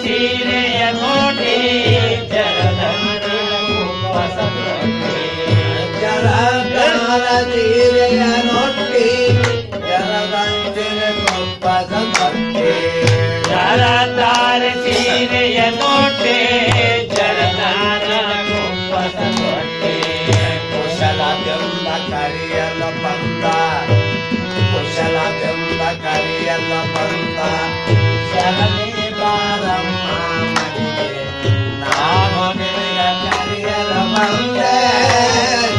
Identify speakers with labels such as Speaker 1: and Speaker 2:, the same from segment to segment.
Speaker 1: ಸೀರೆಯ ನೋಡಿ ಜರದಾರ ಕುಪ್ಪಸ ತೊಟ್ಟಿ
Speaker 2: ಜರದಾರ ಸೀರೆಯ ನೋಡಿ ಜರದಂಚಿನ ಕುಪ್ಪಸ ತೊಟ್ಟಿ
Speaker 1: ಜರದಾರ ಸೀರೆಯ ನೋಡಿ ಜರದಾರ ಕುಪ್ಪಸ ತೊಟ್ಟಿ
Speaker 2: ಕುಶಲವೆಂಬ ಕರಿಯಲ ಬಂದ ಕುಶಲವೆಂಬ ಕರಿಯಲ ಬಂದ ಶರಣಿ ಬಾರಮ್ಮ ಮನೆಗೆ ನಾನು ನಿನಗ ಕರಿಯಲ ಬಂದೆ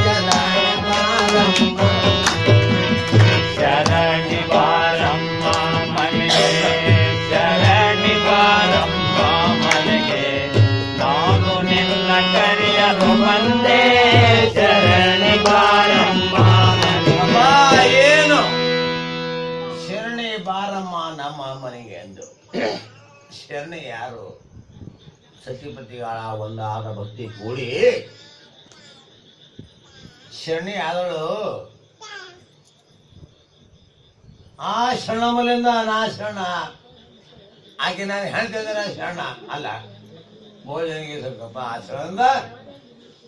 Speaker 2: ಶರಣಿ ಬಾರಮ್ಮ
Speaker 1: ಶರಣಿ ಬಾರಮ್ಮ ಮನೆಗೆ ಶರಣಿ ಬಾರಮ್ಮ ಮನೆಗೆ ನಾನು ನಿನ್ನ ಕರೆಯಲು ಬಂದೆ ಶರಣಿ ಬಾರಮ್ಮ
Speaker 2: ಅಮ್ಮ ಏನು ಶರಣಿ ಬಾರಮ್ಮ ನಮ್ಮ ಮನೆಗೆ ಎಂದು ಶರಣಿ ಯಾರು ಸತಿಪತಿಗಳ ಒಂದಾದ ಭಕ್ತಿ ಕೂಡಿ ಶರಣಿ ಆದಳು ಆ ಶರಣಮಲಿಂದ ನಾ ಶರಣ ಆಕೆ ನಾನು ಹೇಳ್ತಿದ್ದೇನೆ ಶರಣ ಅಲ್ಲ ಭೋಜನಿಗೆ ಸ್ವಲ್ಪ ಆ ಶರಣದಿಂದ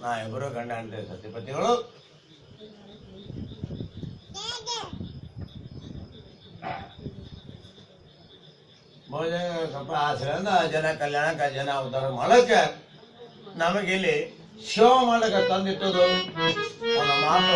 Speaker 2: ನಾ ಇಬ್ಬರು ಗಂಡ ಅಂತ ಸತಿಪತಿಗಳು ಭೋಜನ ಸ್ವಲ್ಪ ಆಶ್ರಯದಿಂದ ಜನ ಕಲ್ಯಾಣಕ್ಕೆ ಜನ ಉದ್ಧಾರ ಮಾಡಕ್ಕೆ ನಮಗಿಲ್ಲಿ ಶಿವ ಮಾಡಕ್ಕೆ ತಂದಿಟ್ಟದು ಒಂದು ಮಾತು